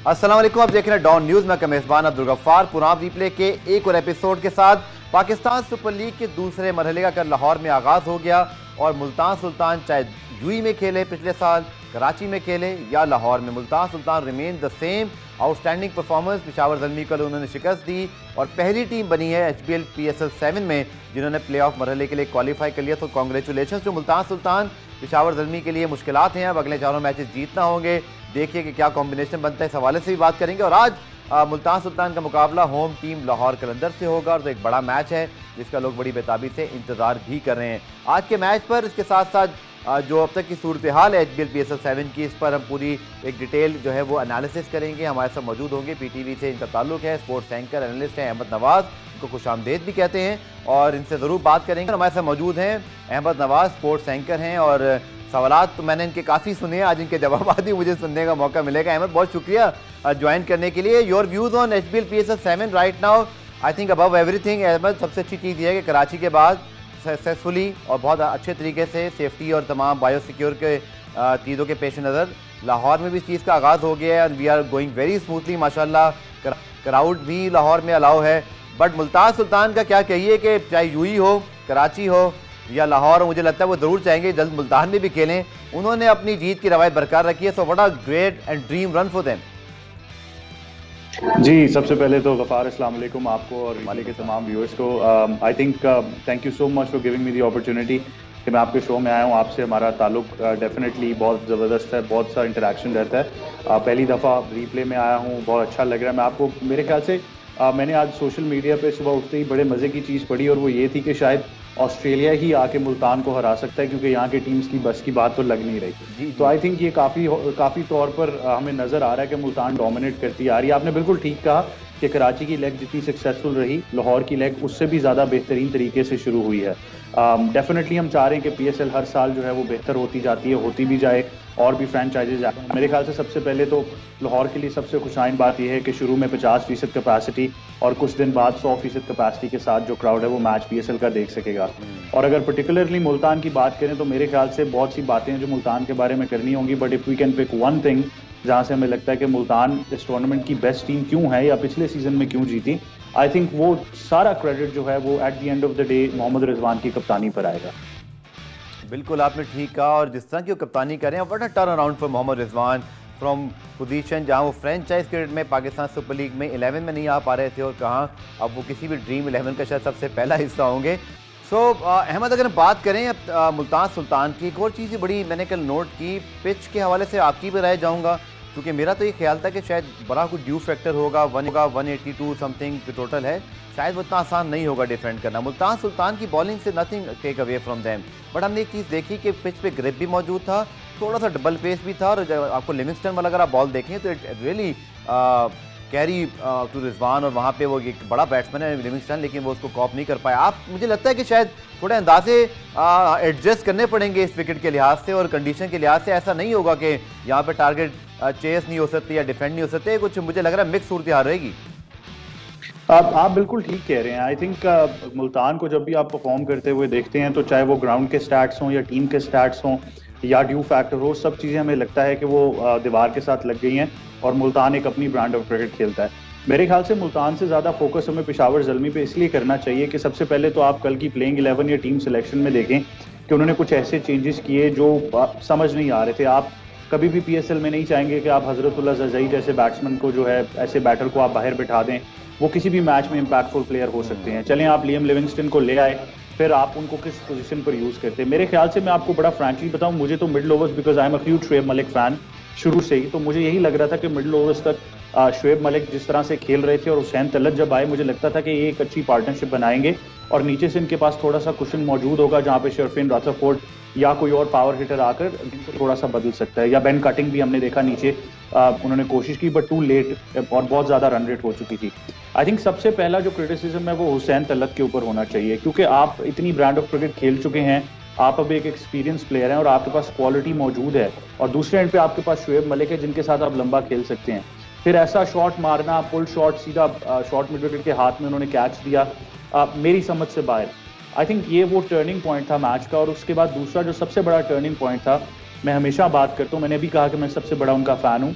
अस्सलाम वालेकुम, आप देख रहे हैं डॉन न्यूज़ में मेज़बान अब्दुल गफ्फार। पुराव रिप्ले के एक और एपिसोड के साथ पाकिस्तान सुपर लीग के दूसरे मरहले का कल लाहौर में आगाज़ हो गया और मुल्तान सुल्तान चाहे यूई में खेले पिछले साल, कराची में खेले या लाहौर में, Multan Sultan remain the same. Outstanding performance. Peshawar Zalmi को उन्होंने शिकस्त दी और पहली टीम बनी है HBL PSL 7 में जिन्होंने प्ले ऑफ मरहले के लिए क्वालिफाई कर लिया। तो कॉन्ग्रेचुलेशन टू मुल्तान सुल्तान। पेशावर ज़ल्मी के लिए मुश्किलात हैं, अब अगले चारों मैचेस जीतना होंगे। देखिए कि क्या कॉम्बिनेशन बनता है, इस हवाले से भी बात करेंगे। और आज मुल्तान सुल्तान का मुकाबला होम टीम लाहौर कलंदर से होगा और तो एक बड़ा मैच है जिसका लोग बड़ी बेताबी से इंतज़ार भी कर रहे हैं आज के मैच पर। इसके साथ साथ जो अब तक की सूरत हाल है HBL PSL 7 की, इस पर हम पूरी एक डिटेल जो है वो एनालिसिस करेंगे। हमारे साथ मौजूद होंगे, PTV से इनका ताल्लुक है, स्पोर्ट्स एंकर एनालिस्ट हैं अहमद नवाज़, उनको खुशामदेद भी कहते हैं और इनसे ज़रूर बात करेंगे। हमारे साथ मौजूद हैं अहमद नवाज़, स्पोर्ट्स एंकर हैं और सवालात तो मैंने इनके काफ़ी सुने हैं, आज इनके जवाब भी मुझे सुनने का मौका मिलेगा। अहमद, बहुत शुक्रिया ज्वाइन करने के लिए। Your views on HBL PSL 7 right now? I think above everything Ahmad, सबसे अच्छी चीज़ ये है कि कराची के बाद सक्सेसफुली और बहुत अच्छे तरीके से सेफ्टी और तमाम बायो सिक्योर के चीज़ों के पेश नज़र लाहौर में भी इस चीज़ का आगाज़ हो गया है। We are going very smoothly माशाल्लाह। क्राउड भी लाहौर में अलाउ है। बट मुल्तान सुल्तान का क्या कहिए कि चाहे यूई हो, कराची हो या लाहौर हो, मुझे लगता है वो ज़रूर चाहेंगे जल्द मुल्तान में भी खेलें। उन्होंने अपनी जीत की रवायत बरकरार रखी है। So what a great and dream run for them. जी, सबसे पहले तो गफ़ार अस्सलाम वालेकुम आपको और माली के तमाम व्यूअर्स को। I think thank you so much for giving me the opportunity कि मैं आपके शो में आया हूँ। आपसे हमारा ताल्लुक डेफिनेटली बहुत ज़बरदस्त है, बहुत सा इंटरेक्शन रहता है। पहली दफ़ा रीप्ले में आया हूँ, बहुत अच्छा लग रहा है। मैं आपको मेरे ख्याल से मैंने आज सोशल मीडिया पे सुबह उठते ही बड़े मज़े की चीज़ पढ़ी और वो ये थी कि शायद ऑस्ट्रेलिया ही आके मुल्तान को हरा सकता है क्योंकि यहाँ की टीम्स की बस की बात तो लग नहीं रही। तो आई थिंक ये काफ़ी तौर पर हमें नज़र आ रहा है कि मुल्तान डोमिनेट करती आ रही है। आपने बिल्कुल ठीक कहा कि कराची की लेग जितनी सक्सेसफुल रही, लाहौर की लेग उससे भी ज़्यादा बेहतरीन तरीके से शुरू हुई है। डेफिनेटली हम चाह रहे हैं कि PSL हर साल जो है वो बेहतर होती जाती है, होती भी जाए और भी फ्रेंचाइजेज आए। मेरे ख्याल से सबसे पहले तो लाहौर के लिए सबसे खुशाइन बात यह है कि शुरू में 50% कैपेसिटी और कुछ दिन बाद 100% कैपेसिटी के साथ जो क्राउड है वो मैच PSL का देख सकेगा। और अगर पर्टिकुलरली मुल्तान की बात करें तो मेरे ख्याल से बहुत सी बातें हैं जो मुल्तान के बारे में करनी होंगी। But if we can pick one thing जहाँ से हमें लगता है कि मुल्तान इस टूर्नामेंट की बेस्ट टीम क्यों है या पिछले सीजन में क्यों जीती, आई थिंक वो सारा क्रेडिट जो है वो at the end of the day Mohammad Rizwan की कप्तानी पर आएगा। बिल्कुल आपने ठीक कहा और जिस तरह की वो कप्तानी करें, what a turn around for Mohammad Rizwan from position जहां वो फ्रेंचाइज क्रिकेट में पाकिस्तान सुपर लीग में 11 में नहीं आ पा रहे थे और कहां अब वो किसी भी ड्रीम 11 का शायद सबसे पहला हिस्सा होंगे। सो अहमद, अगर हम बात करें अब मुल्तान सुल्तान की, एक और चीज़ बड़ी मैंने कल नोट की, पिच के हवाले से आपकी भी राय जाऊँगा क्योंकि मेरा तो ये ख्याल था कि शायद बड़ा कोई ड्यू फैक्टर होगा, 182 समथिंग टोटल है, शायद वो इतना आसान नहीं होगा डिफेंड करना। मुल्तान सुल्तान की बॉलिंग से nothing take away from them, but हमने एक चीज़ देखी कि पिच पे ग्रिप भी मौजूद था, थोड़ा सा डबल पेस भी था और जब आपको लिविंगस्टन वाला अगर आप बॉल देखें तो it really carry to Rizwan और वहाँ पे वो एक बड़ा बैट्समैन है लिविंगस्टन, लेकिन वो उसको कॉप नहीं कर पाया। आप मुझे लगता है कि शायद थोड़े अंदाजे एडजस्ट करने पड़ेंगे इस विकेट के लिहाज से और कंडीशन के लिहाज से। ऐसा नहीं होगा कि यहाँ पे टारगेट चेस नहीं हो सकती या डिफेंड नहीं हो सकते, कुछ मुझे लग रहा है मिक्स सूरत हाल रहेगी। आप बिल्कुल ठीक कह रहे हैं। आई थिंक मुल्तान को जब भी आप परफॉर्म करते हुए देखते हैं तो चाहे वो ग्राउंड के स्टैट्स हों या टीम के स्टैट्स हों या ड्यू फैक्टर हो, सब चीज़ें हमें लगता है कि वो दीवार के साथ लग गई हैं और मुल्तान एक अपनी ब्रांड ऑफ क्रिकेट खेलता है। मेरे ख्याल से मुल्तान से ज़्यादा फोकस हमें पेशावर ज़ल्मी पे इसलिए करना चाहिए कि सबसे पहले तो आप कल की प्लेइंग 11 या टीम सिलेक्शन में देखें कि उन्होंने कुछ ऐसे चेंजेस किए जो समझ नहीं आ रहे थे। आप कभी भी PSL में नहीं चाहेंगे कि आप हजरतुल्लाह जज़ई जैसे बैट्समैन को जो है, ऐसे बैटर को आप बाहर बिठा दें, वो किसी भी मैच में इम्पैक्टफुल प्लेयर हो सकते हैं। चलें आप लियम लिविंगस्टन को ले आए, फिर आप उनको किस पोजीशन पर यूज़ करते हैं। मेरे ख्याल से मैं आपको बड़ा फ्रैंकली बताऊं, मुझे तो middle overs, because I am a huge Shoaib Malik fan शुरू से ही, तो मुझे यही लग रहा था कि मिडल ओवर्स तक शुएब मलिक जिस तरह से खेल रहे थे और हुसैन तलत जब आए, मुझे लगता था कि ये एक अच्छी पार्टनरशिप बनाएंगे और नीचे से इनके पास थोड़ा सा कुशन मौजूद होगा जहाँ पे शर्फिन रदरफोर्ड या कोई और पावर हिटर आकर इनको थोड़ा सा बदल सकता है। या बेन कटिंग भी हमने देखा नीचे उन्होंने कोशिश की बट टू लेट और बहुत ज़्यादा रन रेट हो चुकी थी। आई थिंक सबसे पहला जो क्रिटिसिज्म है वो हुसैन तलत के ऊपर होना चाहिए क्योंकि आप इतनी ब्रांड ऑफ क्रिकेट खेल चुके हैं, आप अब एक एक्सपीरियंस प्लेयर हैं और आपके पास क्वालिटी मौजूद है और दूसरे एंड पे आपके पास शुएब मलिक है जिनके साथ आप लंबा खेल सकते हैं। फिर ऐसा शॉट मारना, पुल शॉट सीधा शॉट मिड विकेट के हाथ में उन्होंने कैच दिया, मेरी समझ से बाहर। आई थिंक ये वो टर्निंग पॉइंट था मैच का। और उसके बाद दूसरा जो सबसे बड़ा टर्निंग पॉइंट था, मैं हमेशा बात करता हूँ, मैंने भी कहा कि मैं सबसे बड़ा उनका फ़ैन हूँ,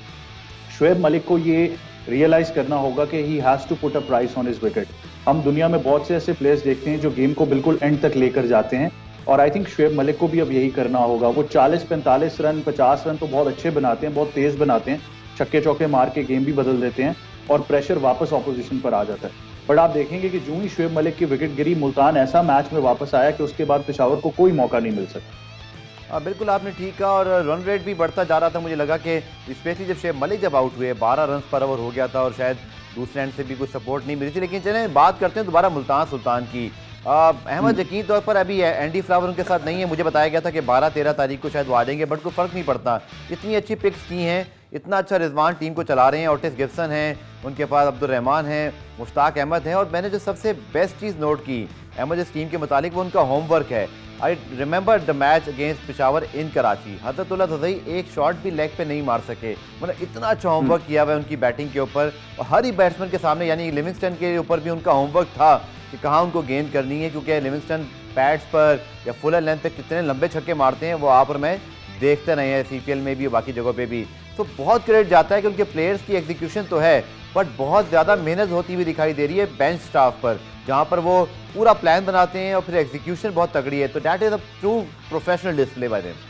शोएब मलिक को ये रियलाइज करना होगा कि he has to put a price on his wicket. हम दुनिया में बहुत से ऐसे प्लेयर्स देखते हैं जो गेम को बिल्कुल एंड तक लेकर जाते हैं, और आई थिंक शोएब मलिक को भी अब यही करना होगा। वो 40-45 रन 50 रन तो बहुत अच्छे बनाते हैं, बहुत तेज बनाते हैं, छक्के चौके मार के गेम भी बदल देते हैं और प्रेशर वापस ऑपोजिशन पर आ जाता है। बट आप देखेंगे कि जो ही शोएब मलिक की विकेट गिरी, मुल्तान ऐसा मैच में वापस आया कि उसके बाद पेशावर को कोई मौका नहीं मिल सका। बिल्कुल आपने ठीक कहा, और रन रेट भी बढ़ता जा रहा था। मुझे लगा कि स्पेशली जब शोएब मलिक जब आउट हुए 12 रन पर ओवर हो गया था और शायद दूसरे एंड से भी कुछ सपोर्ट नहीं मिली थी। लेकिन चलें बात करते हैं दोबारा मुल्तान सुल्तान की। अहमद यकीन तौर पर अभी एंडी फ्लावर उनके साथ नहीं है। मुझे बताया गया था कि 12-13 तारीख को शायद वो आ जाएंगे, बट कोई फ़र्क नहीं पड़ता। इतनी अच्छी पिक्स की हैं, इतना अच्छा रिजवान टीम को चला रहे हैं। ओटिस गिब्सन हैं, उनके पास अब्दुल रहमान हैं, मुश्ताक अहमद हैं, और मैंने जो सबसे बेस्ट चीज़ नोट की अहमद इस टीम के मुतालिक वो उनका होमवर्क है। I remember the match against Peshawar in Karachi, Hazratullah Zazai एक शॉट भी लेग पे नहीं मार सके। मतलब इतना अच्छा होमवर्क किया हुआ है उनकी बैटिंग के ऊपर, और हर ही बैट्समैन के सामने, यानी लिविंगस्टन के ऊपर भी उनका होमवर्क था कि कहाँ उनको गेंद करनी है, क्योंकि लिविंगस्टन पैड्स पर या फुल लेंथ पे कितने लंबे छक्के मारते हैं वो आप और मैं देखते रहे हैं, CPL में भी और बाकी जगहों पे भी। तो बहुत क्रेडिट जाता है कि उनके प्लेयर्स की एग्जीक्यूशन तो है, बट बहुत ज़्यादा मेहनत होती हुई दिखाई दे रही है बेंच स्टाफ पर, जहाँ पर वो पूरा प्लान बनाते हैं और फिर एग्जीक्यूशन बहुत तगड़ी है। तो that is a true professional display bye them.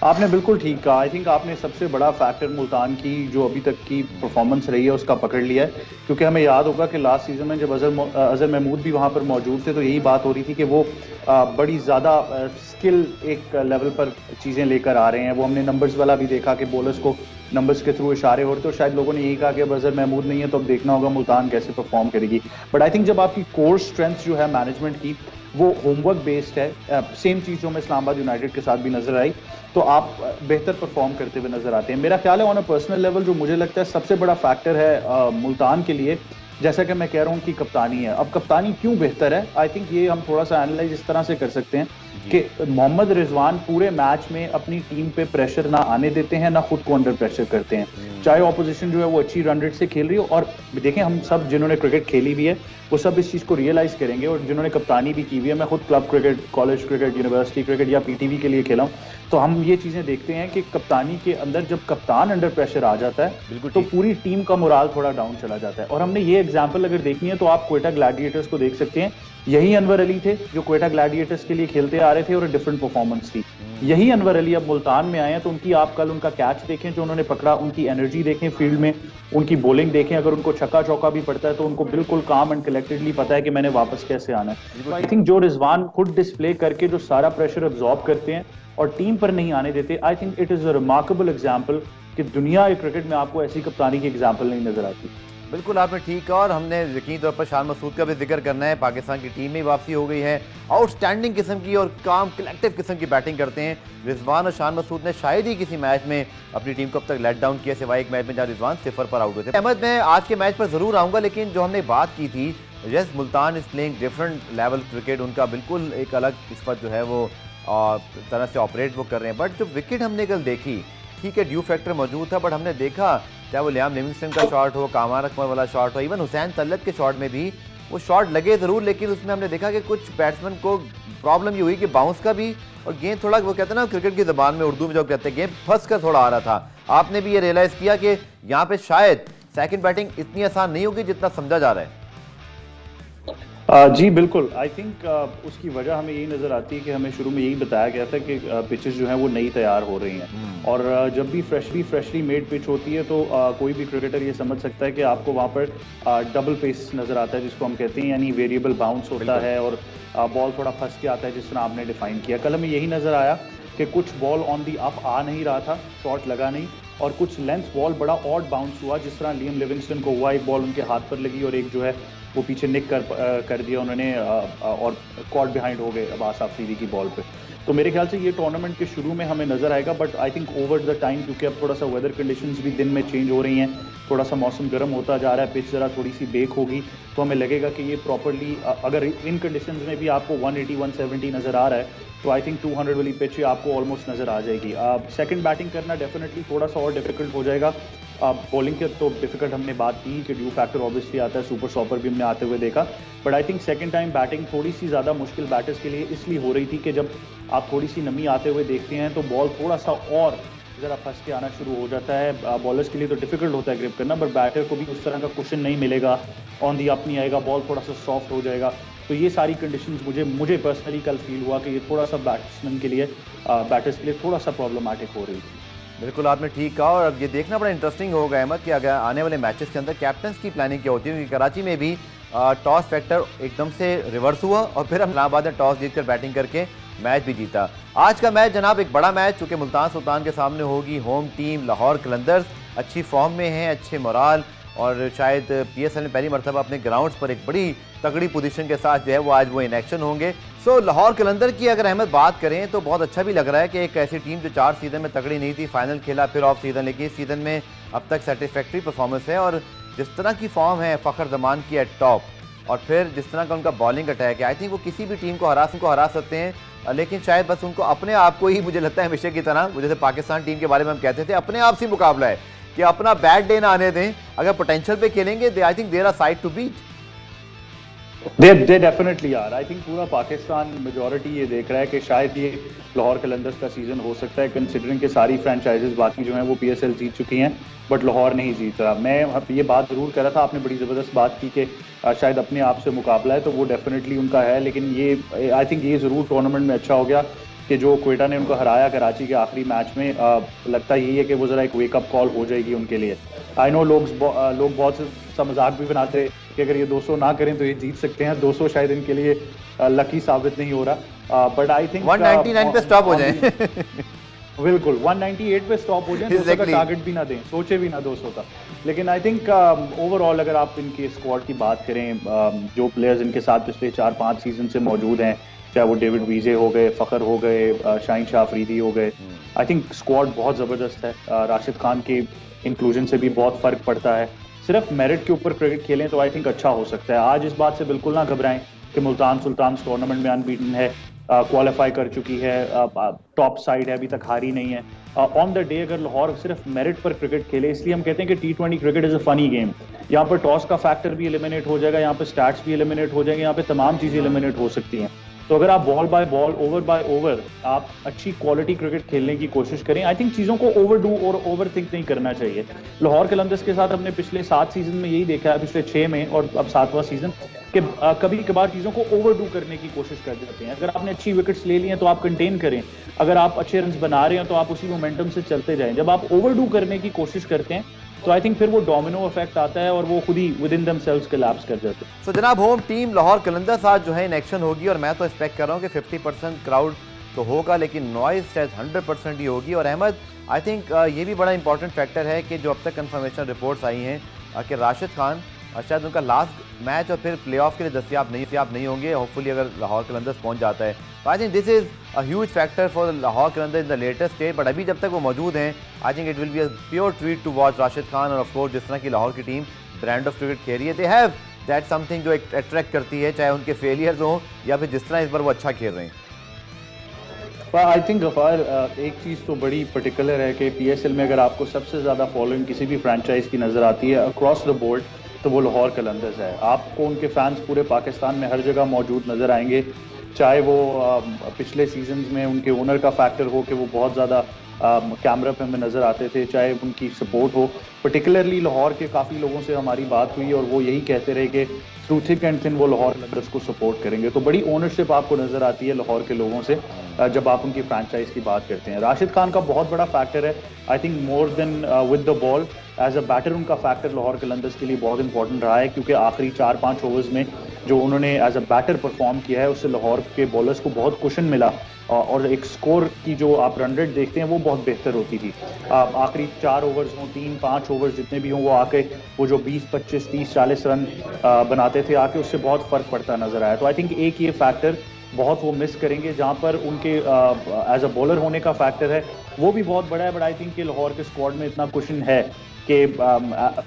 आपने बिल्कुल ठीक कहा। आई थिंक आपने सबसे बड़ा फैक्टर मुल्तान की जो अभी तक की परफॉर्मेंस रही है उसका पकड़ लिया है, क्योंकि हमें याद होगा कि लास्ट सीजन में जब अजहर महमूद भी वहाँ पर मौजूद थे तो यही बात हो रही थी कि वो बड़ी ज़्यादा स्किल एक लेवल पर चीज़ें लेकर आ रहे हैं। वो हमने नंबर्स वाला भी देखा कि बॉलर्स को नंबर्स के थ्रू इशारे हो रहे थे, और शायद लोगों ने यही कहा कि अब अजहर महमूद नहीं है तो अब देखना होगा मुल्तान कैसे परफॉर्म करेगी। बट आई थिंक जब आपकी कोर स्ट्रेंथ जो है मैनेजमेंट की वो होमवर्क बेस्ड है, सेम चीज़ जो हमें इस्लामाबाद यूनाइटेड के साथ भी नजर आई, तो आप बेहतर परफॉर्म करते हुए नजर आते हैं। मेरा ख्याल है ऑन अ पर्सनल लेवल जो मुझे लगता है सबसे बड़ा फैक्टर है मुल्तान के लिए, जैसा कि मैं कह रहा हूँ कि कप्तानी है। अब कप्तानी क्यों बेहतर है, आई थिंक ये हम थोड़ा सा एनालाइज इस तरह से कर सकते हैं कि मोहम्मद रिजवान पूरे मैच में अपनी टीम पे प्रेशर ना आने देते हैं, ना खुद को अंडर प्रेशर करते हैं, चाहे ऑपोजिशन जो है वो अच्छी रन रेट से खेल रही हो। और देखें, हम सब जिन्होंने क्रिकेट खेली भी है वो सब इस चीज़ को रियलाइज करेंगे, और जिन्होंने कप्तानी भी की हुई है, मैं खुद club cricket, college cricket, university cricket या PTV के लिए खेला हूँ, तो हम ये चीज़ें देखते हैं कि कप्तानी के अंदर जब कप्तान अंडर प्रेशर आ जाता है तो पूरी टीम का मोराल थोड़ा डाउन चला जाता है। और हमने ये एग्जाम्पल अगर देखनी है तो आप क्वेटा ग्लैडिएटर्स को देख सकते हैं। यही अनवर अली थे जो क्वेटा ग्लैडिएटर्स के लिए खेलते आ रहे थे और डिफरेंट परफॉर्मेंस थी। यही अनवर अली अब मुल्तान में आए हैं, तो उनकी आप कल उनका कैच देखें जो उन्होंने पकड़ा, उनकी एनर्जी देखें फील्ड में, उनकी बॉलिंग देखें। अगर उनको छक्का चौका भी पड़ता है तो उनको बिल्कुल काम एंड कलेक्टेडली पता है कि मैंने वापस कैसे आना है। तो आई थिंक जो रिजवान खुद डिस्प्ले करके जो सारा प्रेशर अब्जॉर्ब करते हैं और टीम पर नहीं आने देते, आई think it is a remarkable example कि दुनिया के क्रिकेट में आपको ऐसी कप्तानी की एग्जाम्पल नहीं नजर आती। बिल्कुल आपने ठीक कहा, और हमने यकीनी तौर पर शान मसूद का भी जिक्र करना है। पाकिस्तान की टीम में वापसी हो गई है, आउटस्टैंडिंग किस्म की और काम कलेक्टिव किस्म की बैटिंग करते हैं रिजवान, और शान मसूद ने शायद ही किसी मैच में अपनी टीम को अब तक लेट डाउन किया, सिवाय एक मैच में जहाँ रिजवान 0 पर आउट हुए थे। अहमद, मैं आज के मैच पर ज़रूर आऊँगा, लेकिन जो हमने बात की थी, yes Multan is playing different level cricket, उनका बिल्कुल एक अलग इस वक्त जो है वो तरह से ऑपरेट वो कर रहे हैं। बट जो विकेट हमने कल देखी, ठीक है ड्यू फैक्टर मौजूद था, बट हमने देखा चाहे वो लियाम लिविंगस्टन का शॉट हो, कामार अकमल वाला शॉट हो, इवन हुसैन तलत के शॉट में भी वो शॉट लगे ज़रूर, लेकिन उसमें हमने देखा कि कुछ बैट्समैन को प्रॉब्लम ये हुई कि बाउंस का भी, और गेंद थोड़ा वो कहते हैं ना क्रिकेट की ज़बान में, उर्दू में जो कहते हैं, गेंद फंस कर थोड़ा आ रहा था। आपने भी ये रियलाइज़ किया कि यहाँ पे शायद सेकंड बैटिंग इतनी आसान नहीं होगी जितना समझा जा रहा है। जी बिल्कुल। आई थिंक उसकी वजह हमें यही नज़र आती है कि हमें शुरू में यही बताया गया था कि पिचेस जो हैं वो नई तैयार हो रही हैं, और जब भी फ्रेशली मेड पिच होती है तो कोई भी क्रिकेटर ये समझ सकता है कि आपको वहाँ पर डबल पेस नज़र आता है, जिसको हम कहते हैं, यानी वेरिएबल बाउंस होता है और बॉल थोड़ा फंस के आता है, जिस तरह आपने डिफाइन किया। कल हमें यही नज़र आया कि कुछ बॉल ऑन दी अप आ नहीं रहा था, शॉट लगा नहीं, और कुछ लेंथ बॉल बड़ा ऑड बाउंस हुआ, जिस तरह लियम लिविंगस्टन को हुआ, एक बॉल उनके हाथ पर लगी और एक जो है वो पीछे निक कर दिया उन्होंने, और कॉट बिहाइंड हो गए अब्बास आफरीदी की बॉल पे। तो मेरे ख्याल से ये टूर्नामेंट के शुरू में हमें नजर आएगा, but I think over the time, क्योंकि अब थोड़ा सा वेदर कंडीशंस भी दिन में चेंज हो रही हैं, थोड़ा सा मौसम गर्म होता जा रहा है, पिच ज़रा थोड़ी सी बेक होगी, तो हमें लगेगा कि ये प्रॉपरली, अगर इन कंडीशंस में भी आपको 180-170 नज़र आ रहा है, तो आई थिंक 200 वाली पिच आपको ऑलमोस्ट नज़र आ जाएगी। सेकंड बैटिंग करना डेफिनेटली थोड़ा सा और डिफिकल्ट हो जाएगा। बॉलिंग के तो डिफिकल्ट हमने बात की कि ड्यू फैक्टर ऑब्वियसली आता है, सुपर स्टॉपर भी हमने आते हुए देखा, but I think second time batting थोड़ी सी ज़्यादा मुश्किल बैटर्स के लिए इसलिए हो रही थी कि जब आप थोड़ी सी नमी आते हुए देखते हैं तो बॉल थोड़ा सा और ज़रा फंस के आना शुरू हो जाता है। बॉलर्स के लिए तो डिफिकल्ट होता है ग्रिप करना, बट बैटर को भी उस तरह का कुशन नहीं मिलेगा, ऑन दी अप नहीं आएगा, बॉल थोड़ा सा सॉफ्ट हो जाएगा। तो ये सारी कंडीशंस मुझे पर्सनली कल फील हुआ कि ये थोड़ा सा बैट्समैन के लिए, बैटर्स के लिए थोड़ा सा प्रॉब्लमेटिक हो रही थी। बिल्कुल आपने ठीक कहा, और अब ये देखना बड़ा इंटरेस्टिंग होगा अहमद कि अगर आने वाले मैचेस के अंदर कैप्टन्स की प्लानिंग क्या होती है, क्योंकि कराची में भी टॉस फैक्टर एकदम से रिवर्स हुआ और फिर हम इलाहाबाद ने टॉस जीतकर बैटिंग करके मैच भी जीता। आज का मैच जनाब एक बड़ा मैच, चूँकि मुल्तान सुल्तान के सामने होगी होम टीम लाहौर कलंदर्स, अच्छी फॉर्म में हैं, अच्छे मोराल, और शायद PSL में पहली मरतबा अपने ग्राउंड्स पर एक बड़ी तगड़ी पोजीशन के साथ जो है वो आज वो इन एक्शन होंगे। सो लाहौर कलंदर की अगर अहमद बात करें तो बहुत अच्छा भी लग रहा है कि एक ऐसी टीम जो 4 सीज़न में तगड़ी नहीं थी, फाइनल खेला, फिर ऑफ सीज़न, लेकिन इस सीज़न में अब तक सेटिस्फैक्ट्री परफॉर्मेंस है। और जिस तरह की फॉर्म है फ़खर जमान की एट टॉप, और फिर जिस तरह का उनका बॉलिंग अटैक है, आई थिंक वो किसी भी टीम को हरा सकते हैं। लेकिन शायद बस उनको अपने आप को ही, मुझे लगता है हमेशा की तरह, जैसे पाकिस्तान टीम के बारे में हम कहते थे, अपने आप से मुकाबला है कि अपना बैड डे ना आने दें। अगर पोटेंशियल पे खेलेंगे I think there are side to beat. They definitely are. I think पूरा पाकिस्तान मेजॉरिटी ये देख रहा है कि शायद ये लाहौर कलंदर्स का सीजन हो सकता है, कंसिडरिंग कि सारी फ्रेंचाइजेस बाकी जो हैं वो PSL जीत चुकी हैं, बट लाहौर नहीं जीत रहा। मैं ये बात ज़रूर कर रहा था, आपने बड़ी ज़बरदस्त बात की कि शायद अपने आप से मुकाबला है, तो वो डेफिनेटली उनका है। लेकिन ये आई थिंक ये ज़रूर टूर्नामेंट में अच्छा हो गया कि जो क्वेटा ने उनको हराया कराची के आखिरी मैच में, लगता यही है कि वो ज़रा एक वेकअप कॉल हो जाएगी उनके लिए। आई नो लोग बहुत सा मजाक भी बनाते कि अगर ये 200 ना करें तो ये जीत सकते हैं। 200 शायद इनके लिए लकी साबित नहीं हो रहा, बट आई थिंक 199 पे स्टॉप हो जाए। बिल्कुल 198 पे स्टॉप हो जाए, 200 का टारगेट भी ना दें, सोचे भी ना 200 का। लेकिन आई थिंक ओवरऑल अगर आप इनके स्क्वाड की बात करें, जो प्लेयर्स इनके साथ पिछले 4-5 सीजन से मौजूद हैं, चाहे वो डेविड वीजे हो गए, फ़खर हो गए, शाहीन शाह अफरीदी हो गए, आई थिंक स्क्वाड बहुत ज़बरदस्त है। राशिद खान के इंक्लूजन से भी बहुत फ़र्क पड़ता है। सिर्फ मेरिट के ऊपर क्रिकेट खेलें तो आई थिंक अच्छा हो सकता है। आज इस बात से बिल्कुल ना घबराएं कि मुल्तान सुल्तान टूर्नामेंट में अनबीटन है, क्वालिफाई कर चुकी है, टॉप साइड है, अभी तक हारी नहीं है। ऑन द डे अगर लाहौर सिर्फ मेरिट पर क्रिकेट खेले, इसलिए हम कहते हैं कि T20 cricket is a funny game. यहाँ पर टॉस का फैक्टर भी एलिमिनेट हो जाएगा, यहाँ पर स्टैट्स भी एलिमिनेट हो जाएंगे, यहाँ पे तमाम चीज़ें एलिमिनेट हो सकती हैं। तो अगर आप ball by ball, over by over आप अच्छी क्वालिटी क्रिकेट खेलने की कोशिश करें, आई थिंक चीज़ों को ओवरडू और ओवर थिंक नहीं करना चाहिए। लाहौर कलंदर्स के साथ हमने पिछले 7 सीजन में यही देखा है, पिछले 6 में और अब 7वां सीजन, कि कभी कभार चीज़ों को ओवरडू करने की कोशिश कर देते हैं। अगर आपने अच्छी विकेट्स ले ली हैं तो आप कंटेन करें, अगर आप अच्छे रन बना रहे हैं तो आप उसी मोमेंटम से चलते जाएं। जब आप ओवरडू करने की कोशिश करते हैं तो आई थिंक फिर वो डोमिनो इफेक्ट आता है और वो खुद ही विद इन देमसेल्व्स कोलैप्स कर जाते हैं। सो जनाब होम टीम लाहौर कलंदर्स आज जो है इन एक्शन होगी, और मैं तो एक्सपेक्ट कर रहा हूँ कि 50% क्राउड तो होगा, लेकिन नॉइज शायद 100% ही होगी। और अहमद आई थिंक ये भी बड़ा इंपॉर्टेंट फैक्टर है कि जो अब तक कंफर्मेशन रिपोर्ट्स आई हैं कि राशिद खान शायद उनका लास्ट मैच और फिर प्लेऑफ के लिए दस्तियाब नहीं होंगे, होपफुली अगर लाहौर कलंदर्स पहुंच जाता है। तो I think this is a huge factor for Lahore Qalandars in the latest state. But अभी जब तक वो मौजूद हैं, I think it will be a pure treat to watch Rashid Khan. और ऑफ कोर्स जिस तरह की लाहौर की टीम ब्रांड ऑफ क्रिकेट खेल रही है, दे हैव दैट समथिंग जो अट्रैक्ट करती है, चाहे उनके फेलियर्स हों या फिर जिस तरह इस बार वो अच्छा खेल रहे हैं। आई थिंक गफार, एक चीज़ तो बड़ी पर्टिकुलर है कि PSL में अगर आपको सबसे ज़्यादा फॉलोइंग किसी भी फ्रेंचाइज की नज़र आती है अक्रॉस द बोर्ड, तो वो लाहौर कलंदर्स है। आपको उनके फैंस पूरे पाकिस्तान में हर जगह मौजूद नज़र आएंगे, चाहे वो पिछले सीजन्स में उनके ओनर का फैक्टर हो कि वो बहुत ज़्यादा कैमरा पे हमें नज़र आते थे, चाहे उनकी सपोर्ट हो। पर्टिकुलरली लाहौर के काफ़ी लोगों से हमारी बात हुई और वो यही कहते रहे कि थ्रू थिक एंड थिन वो लाहौर कलंदर्स को सपोर्ट करेंगे। तो बड़ी ओनरशिप आपको नज़र आती है लाहौर के लोगों से जब आप उनकी फ्रेंचाइज की बात करते हैं। राशिद खान का बहुत बड़ा फैक्टर है, I think more than with the ball as a batter उनका फैक्टर लाहौर कलंदर्स के लिए बहुत इंपॉर्टेंट रहा है, क्योंकि आखिरी 4-5 ओवर्स में जो उन्होंने एज अ बैटर परफॉर्म किया है उससे लाहौर के बॉलर्स को बहुत कुशन मिला और एक स्कोर की जो आप रन रेट देखते हैं वो बहुत बेहतर होती थी। आखिरी 4 ओवर्स हों, 3-5 ओवर्स जितने भी हों, वो आके वो जो 20-25-30-40 रन बनाते थे आके, उससे बहुत फ़र्क पड़ता नज़र आया। तो आई थिंक एक ये फैक्टर बहुत वो मिस करेंगे, जहाँ पर उनके एज अ बॉलर होने का फैक्टर है वो भी बहुत बड़ा है। बट आई थिंक कि लाहौर के स्क्वाड में इतना कुशन है कि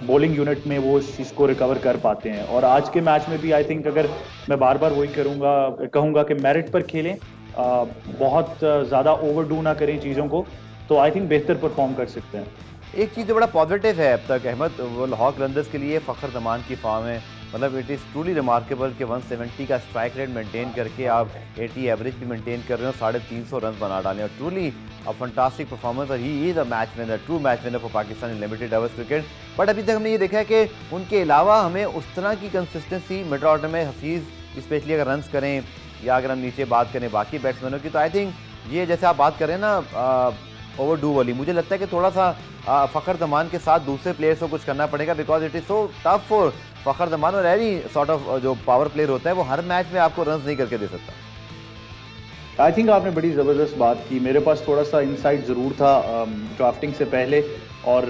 बॉलिंग यूनिट में वो इस चीज़ को रिकवर कर पाते हैं। और आज के मैच में भी आई थिंक अगर मैं बार बार वही कहूँगा कि मेरिट पर खेलें, बहुत ज़्यादा ओवरडू ना करें चीज़ों को, तो आई थिंक बेहतर परफॉर्म कर सकते हैं। एक चीज़ जो बड़ा पॉजिटिव है अब तक अहमद, वो लाहौर कलंदर्स के लिए फ़खर जमान की फॉर्म है। मतलब इट इज़ ट्रूली रिमार्केबल कि 170 का स्ट्राइक रेट मेंटेन करके आप 80 एवरेज भी मेंटेन कर रहे हो, 350 रन बना डालें, और ट्रूली फंटास्टिक परफॉर्मेंस और he is a match winner, true match winner for Pakistan in limited overs cricket. But अभी तक हमने ये देखा है कि उनके अलावा हमें उस तरह की कंसिस्टेंसी मिडल ऑर्डर में हफीज़ स्पेशली अगर रन्स करें या अगर हम नीचे बात करें बाकी बैट्समैनों की, तो आई थिंक ये जैसे आप बात करें ना ओवर डू वाली, मुझे लगता है कि थोड़ा सा फ़खर जमान के साथ दूसरे प्लेयर्स को कुछ करना पड़ेगा, because it is so tough for Fakhar Zaman और एनी सॉर्ट ऑफ जो पावर प्लेयर होता है वो हर मैच में आपको रन्स नहीं करके दे सकता। आई थिंक आपने बड़ी ज़बरदस्त बात की। मेरे पास थोड़ा सा इंसाइट ज़रूर था ड्राफ्टिंग से पहले, और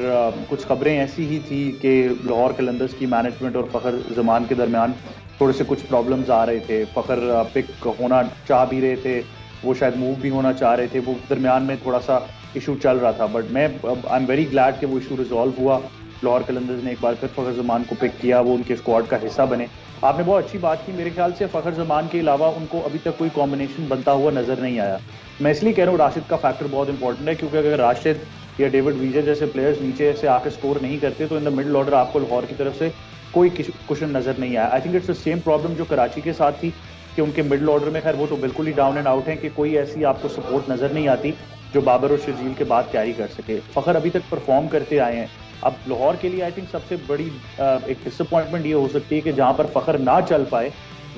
कुछ खबरें ऐसी ही थी कि लाहौर कलंदर्स की मैनेजमेंट और फ़खर जमान के दरमियान थोड़े से कुछ प्रॉब्लम्स आ रहे थे। फ़खर पिक होना चाह भी रहे थे, वो शायद मूव भी होना चाह रहे थे, वो दरमियान में थोड़ा सा इशू चल रहा था। बट मैं आई एम वेरी ग्लैड कि वो इशू रिजॉल्व हुआ। लाहौर कलंदर्स ने एक बार फिर फ़खर जमान को पिक किया, वो उनके स्क्वाड का हिस्सा बने। आपने बहुत अच्छी बात की। मेरे ख्याल से फ़खर जमान के अलावा उनको अभी तक कोई कॉम्बिनेशन बनता हुआ नजर नहीं आया। मैं इसलिए कह रहा हूँ राशिद का फैक्टर बहुत इंपॉर्टेंट है, क्योंकि अगर राशिद या डेविड विजय जैसे प्लेयर्स नीचे से आकर स्कोर नहीं करते तो इन द मिडल ऑर्डर आपको लाहौर की तरफ से कोई कुशन नजर नहीं आया। I think it's the same problem जो कराची के साथ थी कि उनके मिडल ऑर्डर में, खैर वो तो बिल्कुल ही डाउन एंड आउट है, कि कोई ऐसी आपको सपोर्ट नजर नहीं आती जो बाबर और शर्जील के बाद कैरी कर सके। फ़खर अभी तक परफॉर्म करते आए हैं। अब लाहौर के लिए आई थिंक सबसे बड़ी एक डिसअपॉइंटमेंट ये हो सकती है कि जहां पर फ़खर ना चल पाए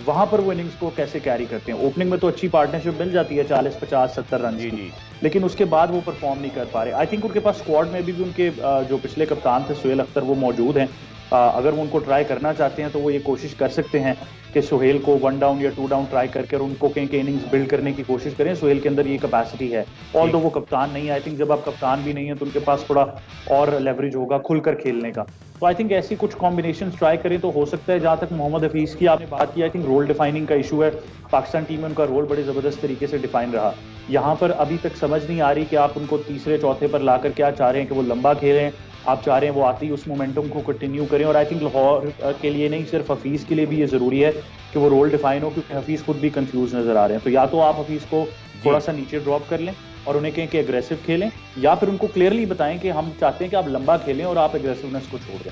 वहां पर वो इनिंग्स को कैसे कैरी करते हैं। ओपनिंग में तो अच्छी पार्टनरशिप मिल जाती है 40, 50, 70 रन की, लेकिन उसके बाद वो परफॉर्म नहीं कर पा रहे। आई थिंक उनके पास स्क्वाड में भी उनके जो पिछले कप्तान थे सुहेल अख्तर, वो मौजूद हैं। अगर वो उनको ट्राई करना चाहते हैं तो वो ये कोशिश कर सकते हैं कि सुहेल को 1 डाउन या 2 डाउन ट्राई करके और उनको कहीं के इनिंग्स बिल्ड करने की कोशिश करें। सुहेल के अंदर ये कैपेसिटी है, और तो वो कप्तान नहीं है। आई थिंक जब आप कप्तान भी नहीं है तो उनके पास थोड़ा और लेवरेज होगा खुलकर खेलने का। तो आई थिंक ऐसी कुछ कॉम्बिनेशन ट्राई करें तो हो सकता है। जहां तक मोहम्मद हफीज़ की आपने बात की, आई थिंक रोल डिफाइनिंग का इशू है। पाकिस्तान टीम में उनका रोल बड़े ज़बरदस्त तरीके से डिफाइन रहा। यहाँ पर अभी तक समझ नहीं आ रही कि आप उनको तीसरे चौथे पर लाकर क्या चाह रहे हैं, कि वो लंबा खेलें, आप चाह रहे हैं वो आते ही उस मोमेंटम को कंटिन्यू करें। और आई थिंक लाहौर के लिए नहीं, सिर्फ हफीज़ के लिए भी ये ज़रूरी है कि वो रोल डिफाइन हो, क्योंकि हफीज़ खुद भी कंफ्यूज नजर आ रहे हैं। तो या तो आप हफीज़ को थोड़ा सा नीचे ड्रॉप कर लें और उन्हें कहें कि एग्रेसिव खेलें, या फिर उनको क्लियरली बताएं कि हम चाहते हैं कि आप लंबा खेलें और आप एग्रेसिवनेस को छोड़ दें।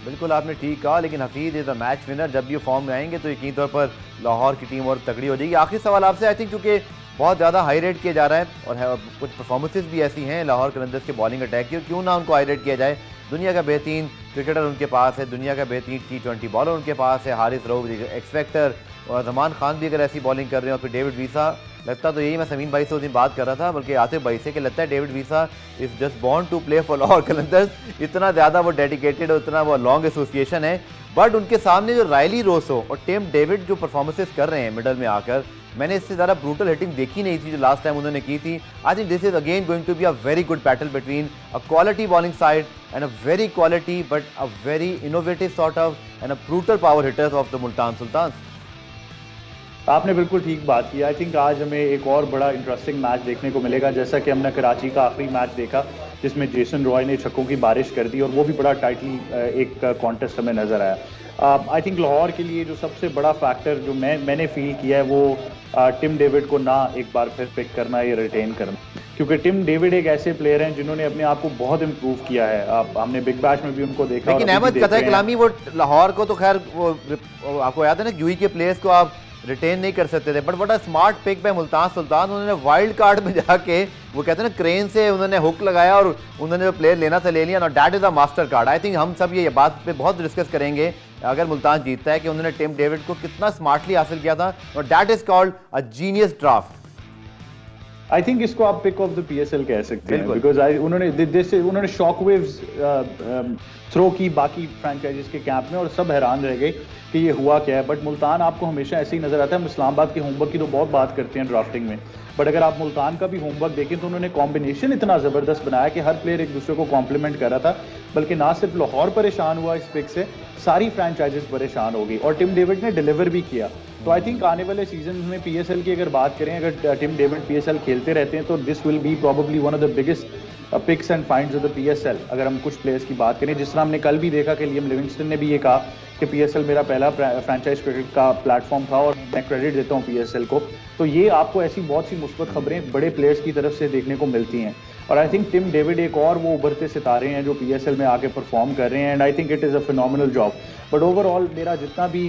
बिल्कुल आपने ठीक कहा, लेकिन Hafeez is a match winner. जब भी फॉर्म में आएंगे तो यकीनी तौर पर लाहौर की टीम और तगड़ी हो जाएगी। आखिरी सवाल आपसे, आई थिंक क्योंकि बहुत ज़्यादा हाई रेट किया जा रहा है और कुछ परफॉर्मेंसेस भी ऐसी हैं लाहौर कलंदर्स के बॉलिंग अटैक की, क्यों ना उनको हाई रेट किया जाए। दुनिया का बेहतरीन क्रिकेटर उनके पास है, दुनिया का बेहतरीन T20 बॉलर उनके पास है, हारिस रऊफ एक्सपेक्टर, और जमान खान भी अगर ऐसी बॉलिंग कर रहे हैं, और फिर डेविड वीसा। लगता तो यही, मैं समीन भाई से उस दिन बात कर रहा था, बल्कि आसिफ भाई से, कि लगता है David Wiese is just born to play for Lahore Qalandars. इतना ज़्यादा वो डेडिकेटेड, उतना वो लॉन्ग एसोसिएशन है। बट उनके सामने जो रायली रोसो और टिम डेविड जो परफॉर्मेंसेस कर रहे हैं मिडल में आकर, मैंने इससे ज़्यादा ब्रूटल हिटिंग देखी नहीं थी जो लास्ट टाइम उन्होंने की थी। I think this is again going to be a very good battle between a quality bowling side and a very quality but a very innovative sort of and a brutal power hitters of the Multan Sultan. आपने बिल्कुल ठीक बात की। I think आज हमें एक और बड़ा इंटरेस्टिंग मैच देखने को मिलेगा, जैसा कि हमने कराची का आखिरी मैच देखा जिसमें जेसन रॉय ने छक्कों की बारिश कर दी, और वो भी बड़ा टाइटली एक कॉन्टेस्ट हमें नजर आया। आई थिंक लाहौर के लिए जो सबसे बड़ा फैक्टर जो मैंने फील किया है वो टिम डेविड को ना एक बार फिर पिक करना या रिटेन करना, क्योंकि टिम डेविड एक ऐसे प्लेयर हैं जिन्होंने अपने आप को बहुत इंप्रूव किया है। हमने बिग बैश में भी उनको देखा। लेकिन अहमद कतई कलामी वो लाहौर को तो खैर वो आपको याद है ना, यूई के प्लेयर्स को आप रिटेन नहीं कर सकते थे, बट बड़ा स्मार्ट पिक पे मुल्तान सुल्तान। उन्होंने वाइल्ड कार्ड में जाके वो कहते हैं ना क्रेन से उन्होंने हुक लगाया और उन्होंने जो प्लेयर लेना था ले लिया। और that is a master card. I think हम सब ये बात पे बहुत डिस्कस करेंगे अगर मुल्तान जीतता है कि उन्होंने टिम डेविड को कितना स्मार्टली हासिल किया था, और that is called a genius draft. I think इसको आप पिक ऑफ द PSL कह सकते हैं, बिकॉज उन्होंने शॉक वेव्स थ्रो की बाकी फ्रेंचाइजीज के कैंप में, और सब हैरान रह गए कि ये हुआ क्या है। बट मुल्तान आपको हमेशा ऐसे ही नजर आता है। हम इस्लामाबाद के होमवर्क की तो बहुत बात करते हैं ड्राफ्टिंग में, बट अगर आप मुल्तान का भी होमवर्क देखें तो उन्होंने कॉम्बिनेशन इतना ज़बरदस्त बनाया कि हर प्लेयर एक दूसरे को कॉम्प्लीमेंट कर रहा था। बल्कि ना सिर्फ लाहौर परेशान हुआ इस पिक से, सारी फ्रेंचाइजेस परेशान हो गई, और टिम डेविड ने डिलीवर भी किया। तो आई थिंक आने वाले सीजन में PSL की अगर बात करें, अगर टिम डेविड PSL खेलते रहते हैं तो this will be probably one of the biggest picks and finds of the PSL। अगर हम कुछ प्लेयर्स की बात करें, जिस तरह हमने कल भी देखा कि लियम लिविंगस्टन ने भी ये कहा कि PSL मेरा पहला फ्रेंचाइज क्रिकेट का प्लेटफॉर्म था और मैं क्रेडिट देता हूँ PSL को। तो ये आपको ऐसी बहुत सी मुस्बत खबरें बड़े प्लेयर्स की तरफ से देखने को मिलती हैं। और आई थिंक टिम डेविड एक और वो उभरते सितारे हैं जो PSL में आके परफॉर्म कर रहे हैं, and I think it is a phenomenal job. But overall मेरा जितना भी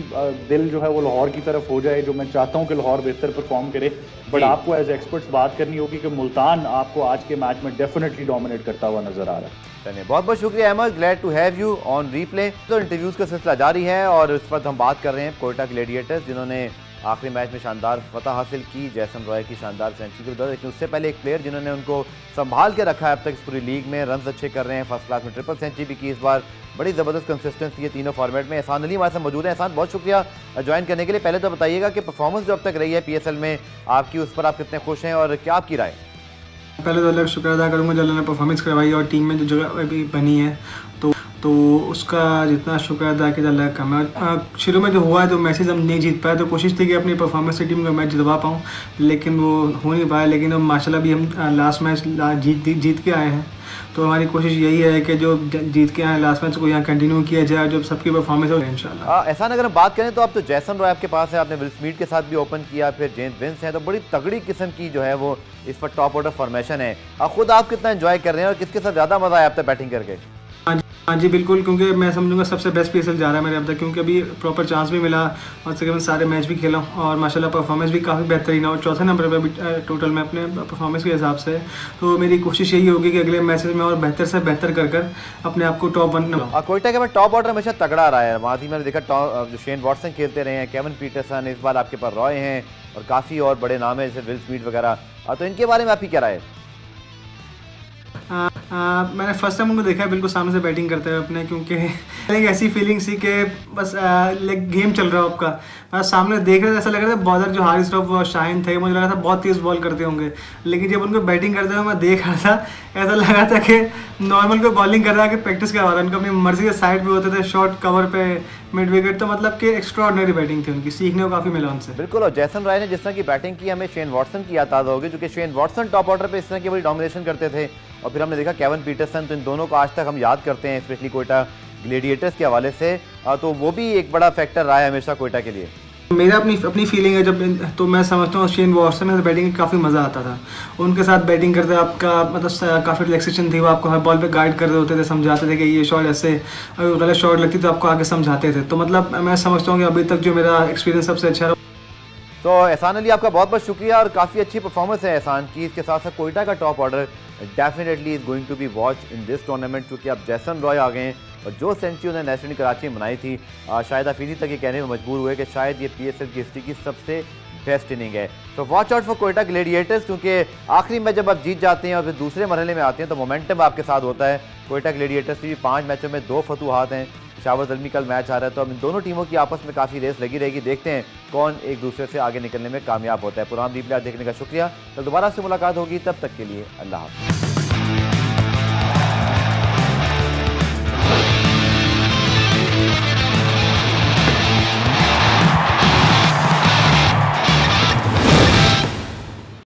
दिल जो है वो लाहौर की तरफ हो जाए, जो मैं चाहता हूँ कि लाहौर बेहतर परफॉर्म करे, बट आपको एज एक्सपर्ट्स बात करनी होगी कि मुल्तान आपको आज के मैच में डेफिनेटली डोमिनेट करता हुआ नजर आ रहा है। चलिए, बहुत बहुत शुक्रिया Ahmad, glad to have you on replay. तो इंटरव्यूज़ का सिलसिला जारी है और इस वक्त हम बात कर रहे हैं कोयटा ग्लेडिएटर्स, जिन्होंने आखिरी मैच में शानदार फतह हासिल की जैसन रॉय की शानदार सेंचुरी के दौरान। लेकिन उससे पहले एक प्लेयर जिन्होंने उनको संभाल के रखा है अब तक इस पूरी लीग में, रन अच्छे कर रहे हैं, फर्स्ट क्लास में ट्रिपल सेंचुरी भी की इस बार, बड़ी ज़बरदस्त कंसिस्टेंसी है तीनों फॉर्मेट में। एहसान अली हमारे साथ मौजूद है। एहसान, बहुत शुक्रिया ज्वाइन करने के लिए। पहले तो बताइएगा कि परफॉर्मेंस जो अब तक रही है PSL में आपकी, उस पर आप कितने खुश हैं और क्या आपकी राय? पहले तो अल्लाह का शुक्र अदा करूँगा जो अल्लाह ने परफॉर्मेंस करवाई और टीम में जो जगह अभी बनी है तो उसका जितना शुक्र अदा किया अल्लाह का। मैं शुरू में जो हुआ है तो मैचेस हम नहीं जीत पाए, तो कोशिश थी कि अपनी परफॉर्मेंस से टीम का मैच जितवा पाऊँ, लेकिन वो हो नहीं पाया। लेकिन अब माशाल्लाह भी हम लास्ट मैच जीत के आए हैं, तो हमारी कोशिश यही है कि जो जीत के आए लास्ट मैच को यहाँ कंटिन्यू किया जाए, जब सबकी परफॉर्मेंस हो इंशाल्लाह। एहसान, अगर हम बात करें तो अब तो जैसन रॉय आपके पास है, आपने विल स्मिथ के साथ भी ओपन किया, फिर जेम्स विंस है, तो बड़ी तगड़ी किस्म की जो है वो इस पर टॉप ऑर्डर फॉर्मेशन है। खुद आप कितना एंजॉय कर रहे हैं और किसके साथ ज़्यादा मजा आया अब तक बैटिंग करके? हाँ जी बिल्कुल, क्योंकि मैं समझूंगा सबसे बेस्ट PSL जा रहा है मेरे अब तक, क्योंकि अभी प्रॉपर चांस भी मिला और तकरीबन सारे मैच भी खेला और माशाल्लाह परफॉर्मेंस भी काफ़ी बेहतरीन है और चौथे नंबर पे भी टोटल में अपने परफॉर्मेंस के हिसाब से। तो मेरी कोशिश यही होगी कि अगले मैचेस में और बेहतर से बेहतर कर अपने आप को टॉप 1 में। कोयटा के बाद टॉप ऑर्डर हमेशा तगड़ा रहा है। वहाँ मैंने देखा जो शेन वॉटसन खेलते रहे हैं, केविन पीटरसन, इस बार आपके पास रॉय हैं और काफ़ी और बड़े नाम है जैसे विल स्मिथ वगैरह, तो इनके बारे में आपकी क्या राय है? मैंने फर्स्ट टाइम उनको देखा है बिल्कुल सामने से बैटिंग करते हुए अपने, क्योंकि एक ऐसी फीलिंग थी कि बस लाइक गेम चल रहा हो आपका, मैं सामने देख रहा था, ऐसा लग रहा था बॉलर जो हारिस रऊफ और शाहिन थे, मुझे लगा था बहुत तेज़ बॉल करते होंगे, लेकिन जब उनको बैटिंग करते हुए मैं देख रहा था ऐसा लगा था कि नॉर्मल को बॉलिंग कर रहा है कि प्रैक्टिस करवा रहा है। उनको अपनी मर्जी के साइड पे होते थे, शॉर्ट कवर पे, मिड विकेट, तो मतलब कि एक्स्ट्राऑर्डिनरी बैटिंग थी उनकी, सीखने को काफ़ी मिला उनसे। बिल्कुल, और जैसन रॉय ने जिस तरह की बैटिंग की, हमें शेन वॉटसन की याद ताज़ा होगी, क्योंकि शेन वॉटसन टॉप ऑर्डर पे इस तरह की बड़ी डोमिनेशन करते थे, और फिर हमने देखा केविन पीटरसन, तो इन दोनों को आज तक हम याद करते हैं, स्पेशली कोयटा ग्लेडिएटर्स के हवाले से, तो वो भी एक बड़ा फैक्टर रहा है हमेशा कोयटा के लिए। मेरा अपनी फीलिंग है जब, तो मैं समझता हूँ शेन वॉटसन में बैटिंग काफ़ी मज़ा आता था उनके साथ बैटिंग करते, आपका मतलब काफ़ी रिलैक्सेशन थी, वो आपको हर बॉल पे गाइड कर रहे होते थे, समझाते थे कि ये शॉट ऐसे, अगर गलत शॉट लगती तो आपको आगे समझाते थे। तो मतलब मैं समझता हूँ कि अभी तक जो मेरा एक्सपीरियंस सबसे अच्छा रहा। तो एहसान अली, आपका बहुत बहुत शुक्रिया और काफ़ी अच्छी परफॉर्मेंस है एहसान की। इसके साथ साथ कोयटा का top order definitely is going to be watch in this tournament, क्योंकि अब जैसन रॉय आ गए हैं और जो सेंचुरी उन्होंने नेशनल कराची में बनाई थी, शायद अफीदी तक ये कहने में मजबूर हुए कि शायद ये PSL की हिस्ट्री की सबसे बेस्ट इनिंग है। तो watch out for Quetta gladiators, क्योंकि आखिरी मैच जब आप जीत जाते हैं और फिर दूसरे मरहले में आते हैं तो मोमेंटम आपके साथ होता है। कोयटा ग्लेडिएटर्स की 5 मैचों में 2 फतूहात हैं, शावर ज़ल्मी कल मैच आ रहा है, तो अब इन दोनों टीमों की आपस में काफ़ी रेस लगी रहेगी, देखते हैं कौन एक दूसरे से आगे निकलने में कामयाब होता है। पुराना रीप्ले देखने का शुक्रिया, कल दोबारा से मुलाकात होगी, तब तक के लिए अल्लाह हाफ़िज़।